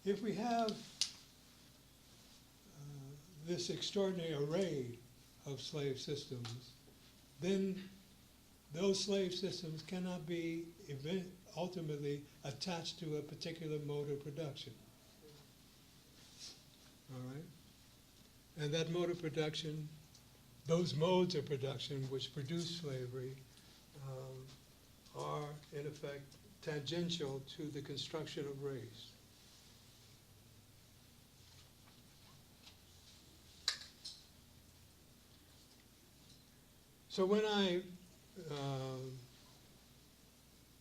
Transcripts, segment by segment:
if we have this extraordinary array of slave systems, then those slave systems cannot be ultimately attached to a particular mode of production. All right? And that mode of production, those modes of production which produce slavery, are in effect tangential to the construction of race. So when I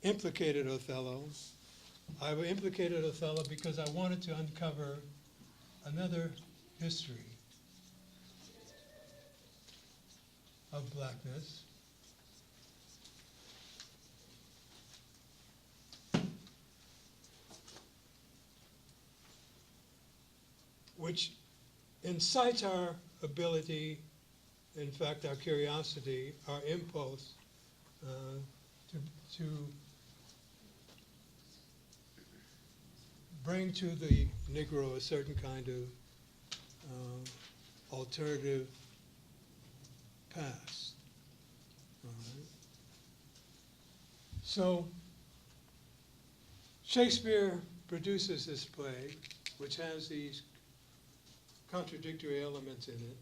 implicated Othello, I implicated Othello because I wanted to uncover another history of blackness which incites our ability, in fact, our curiosity, our impulse to bring to the Negro a certain kind of alternative past. All right? So Shakespeare produces this play, which has these contradictory elements in it.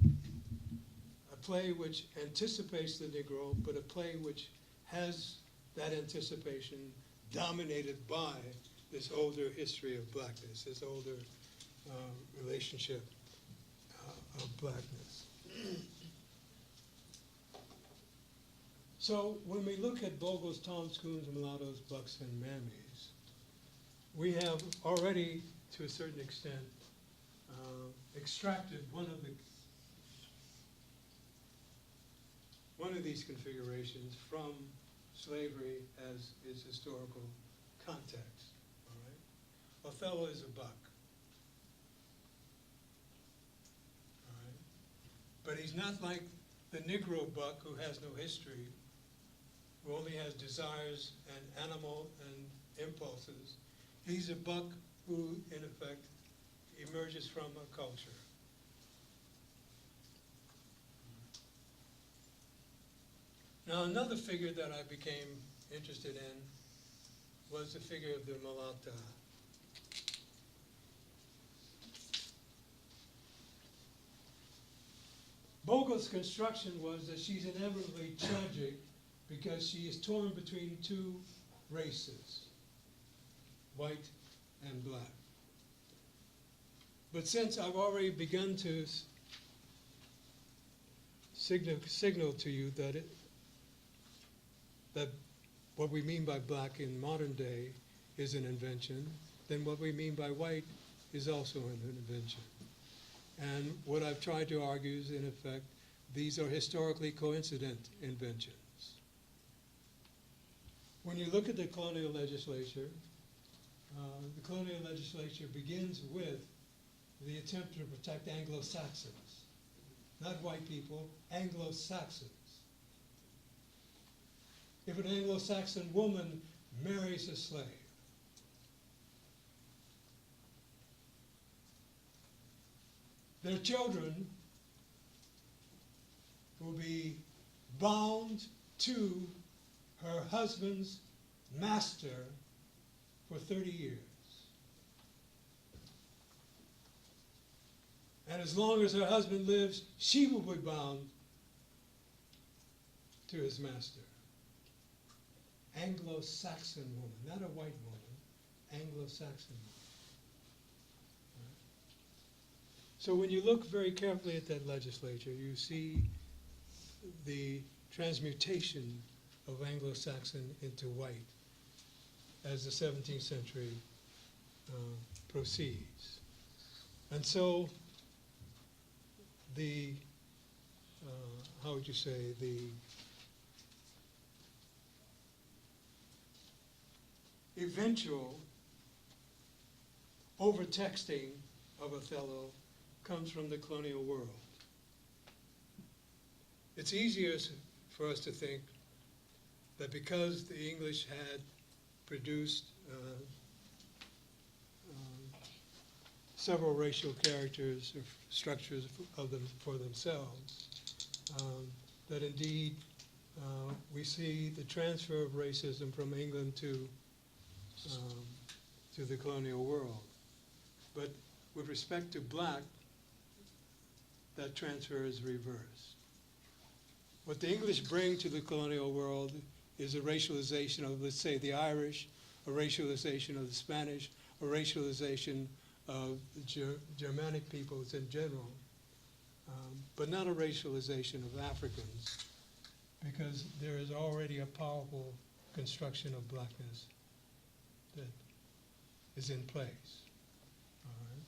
A play which anticipates the Negro, but a play which has that anticipation dominated by this older history of blackness, this older relationship of blackness. So when we look at Bogle's Toms, Coons, Mulattoes, Bucks, and Mammies, we have already, to a certain extent, extracted one of these configurations from slavery as its historical context. All right? Othello is a buck. All right? But he's not like the Negro buck who has no history, who only has desires and animal and impulses. He's a buck who, in effect, emerges from a culture. Now, another figure that I became interested in was the figure of the mulatta. Bogle's construction was that she's inevitably tragic because she is torn between two races, white and black. But since I've already begun to signal to you that what we mean by black in modern day is an invention, then what we mean by white is also an invention. And what I've tried to argue is, in effect, these are historically coincident inventions. When you look at the colonial legislature begins with the attempt to protect Anglo-Saxons, not white people, Anglo-Saxons. If an Anglo-Saxon woman marries a slave, their children will be bound to her husband's master for 30 years. And as long as her husband lives, she will be bound to his master. Anglo-Saxon woman, not a white woman, Anglo-Saxon woman. Right? So when you look very carefully at that legislature, you see the transmutation of Anglo-Saxon into white as the 17th century proceeds. And so the, how would you say, the eventual overtexting of Othello comes from the colonial world. It's easier for us to think that because the English had produced several racial characters or structures of them for themselves. That indeed we see the transfer of racism from England to the colonial world. But with respect to black, that transfer is reversed. What the English bring to the colonial world is a racialization of, let's say, the Irish, a racialization of the Spanish, a racialization of the Germanic peoples in general, but not a racialization of Africans, because there is already a powerful construction of blackness that is in place. All right.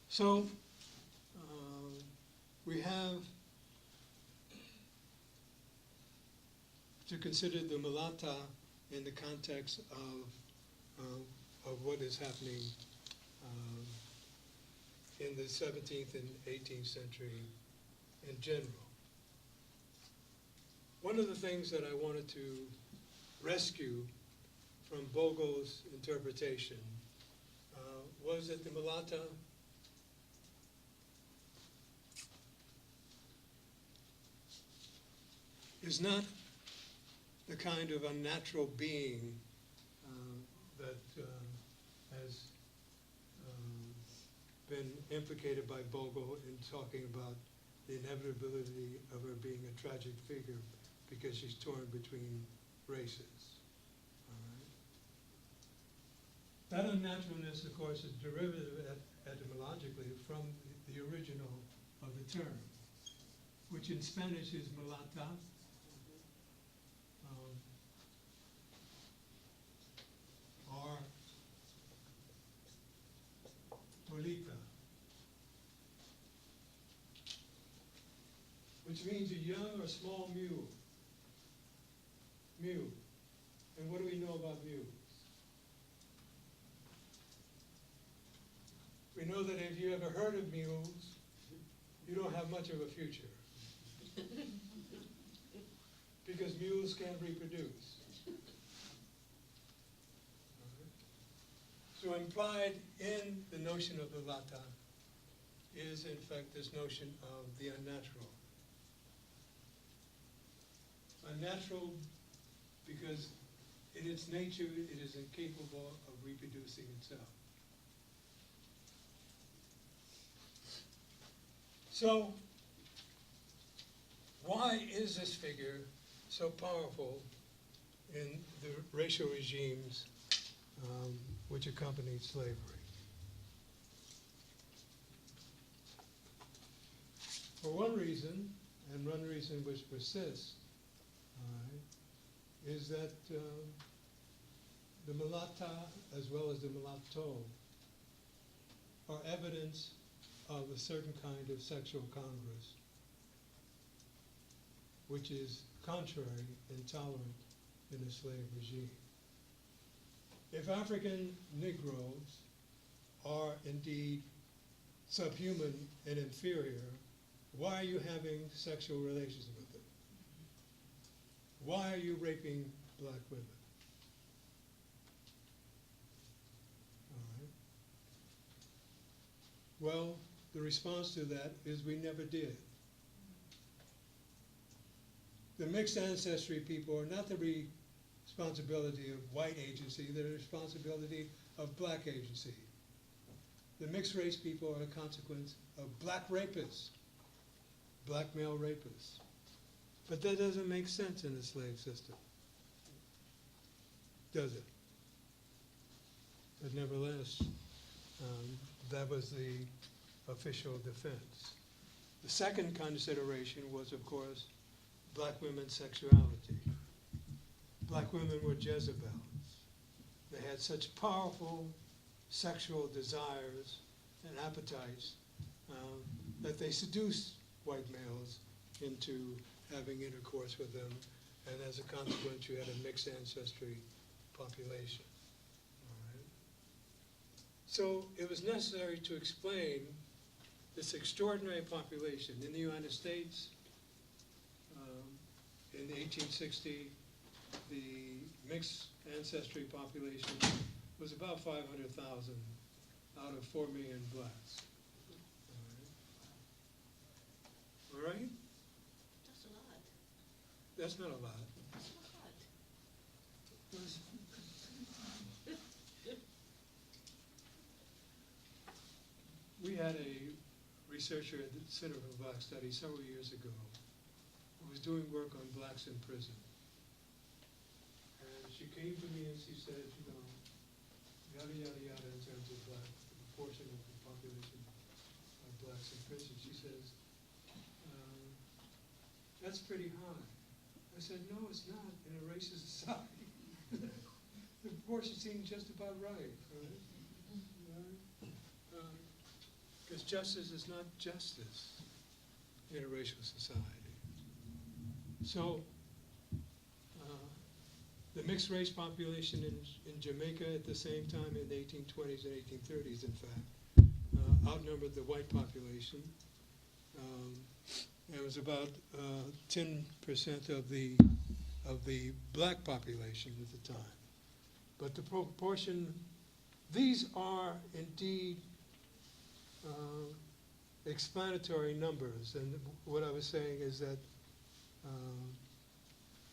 So we have to consider the mulatta in the context of what is happening in the 17th and 18th century in general. One of the things that I wanted to rescue from Bogle's interpretation was that the mulatta is not the kind of unnatural being that has been implicated by Bogle in talking about the inevitability of her being a tragic figure because she's torn between races. All right? That unnaturalness, of course, is derivative etymologically from the original of the term, which in Spanish is mulata, or mulita, which means a young or small mule. Mule. And what do we know about mules? We know that if you ever heard of mules, you don't have much of a future. Because mules can't reproduce. So implied in the notion of the lata is, in fact, this notion of the unnatural. Unnatural because in its nature it is incapable of reproducing itself. So, why is this figure so powerful in the racial regimes which accompanied slavery? For one reason, and one reason which persists, is that the mulatta as well as the mulatto are evidence of a certain kind of sexual congress, which is contrary, intolerant in a slave regime. If African Negroes are indeed subhuman and inferior, why are you having sexual relations with them? Why are you raping black women? All right. Well, the response to that is we never did. The mixed ancestry people are not the responsibility of white agency, they're the responsibility of black agency. The mixed race people are a consequence of black rapists, black male rapists. But that doesn't make sense in a slave system, does it? But nevertheless, that was the official defense. The second consideration was, of course, black women's sexuality. Black women were Jezebels. They had such powerful sexual desires and appetites that they seduced white males into having intercourse with them, and as a consequence, you had a mixed ancestry population. All right. So it was necessary to explain this extraordinary population in the United States. In 1860, the mixed ancestry population was about 500,000 out of 4 million blacks. All right? That's a lot. That's not a lot. That's a lot. We had a researcher at the Center for Black Studies several years ago who was doing work on blacks in prison. And she came to me and she said, you know, yada, yada, yada, in terms of black, the proportion of the population of blacks in prison. She says, that's pretty high. I said, no, it's not in a racist society. The proportion seems just about right, right? Because justice is not justice in a racial society. So, the mixed race population in Jamaica at the same time in the 1820s and 1830s, in fact, outnumbered the white population. It was about 10% of the black population at the time. But the proportion, these are indeed explanatory numbers. And what I was saying is that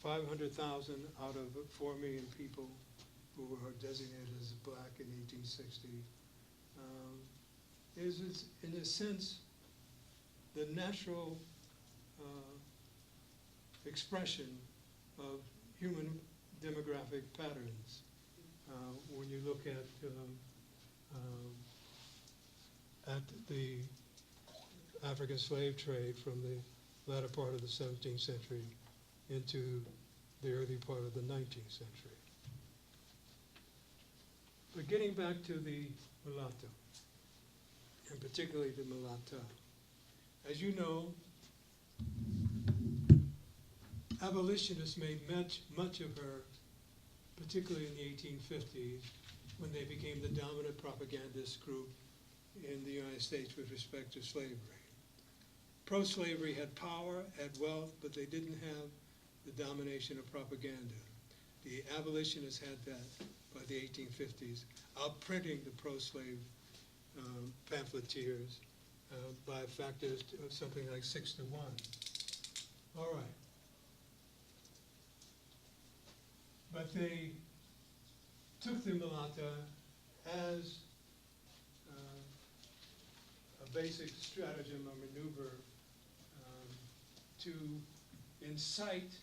500,000 out of 4 million people who were designated as black in 1860 is, in a sense, the natural expression of human demographic patterns. When you look at the African slave trade from the latter part of the 17th century into the early part of the 19th century. But getting back to the mulatto, and particularly the mulatta, as you know, abolitionists made much of her, particularly in the 1850s, when they became the dominant propagandist group in the United States with respect to slavery. Pro-slavery had power, had wealth, but they didn't have the domination of propaganda. The abolitionists had that by the 1850s, outprinting the pro-slave pamphleteers by factors of something like 6 to 1. All right. But they took the mulatta as a basic stratagem or maneuver to incite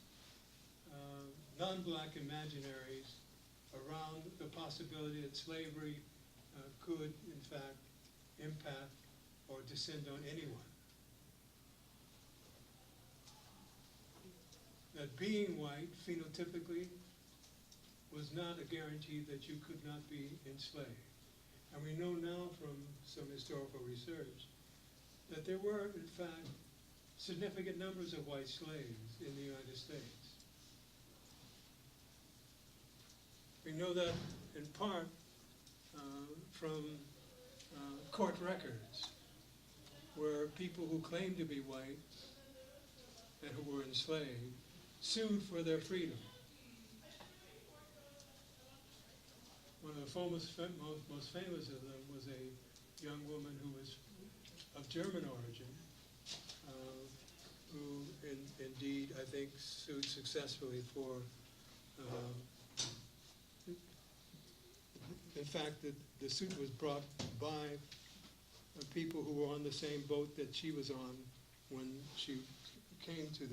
non-black imaginaries around the possibility that slavery could, in fact, impact or descend on anyone. That being white, phenotypically, was not a guarantee that you could not be enslaved. And we know now from some historical research that there were, in fact, significant numbers of white slaves in the United States. We know that in part from court records, where people who claimed to be white and who were enslaved sued for their freedom. One of the most famous of them was a young woman who was of German origin, who indeed, I think, sued successfully for, in fact, the suit was brought by people who were on the same boat that she was on when she came to the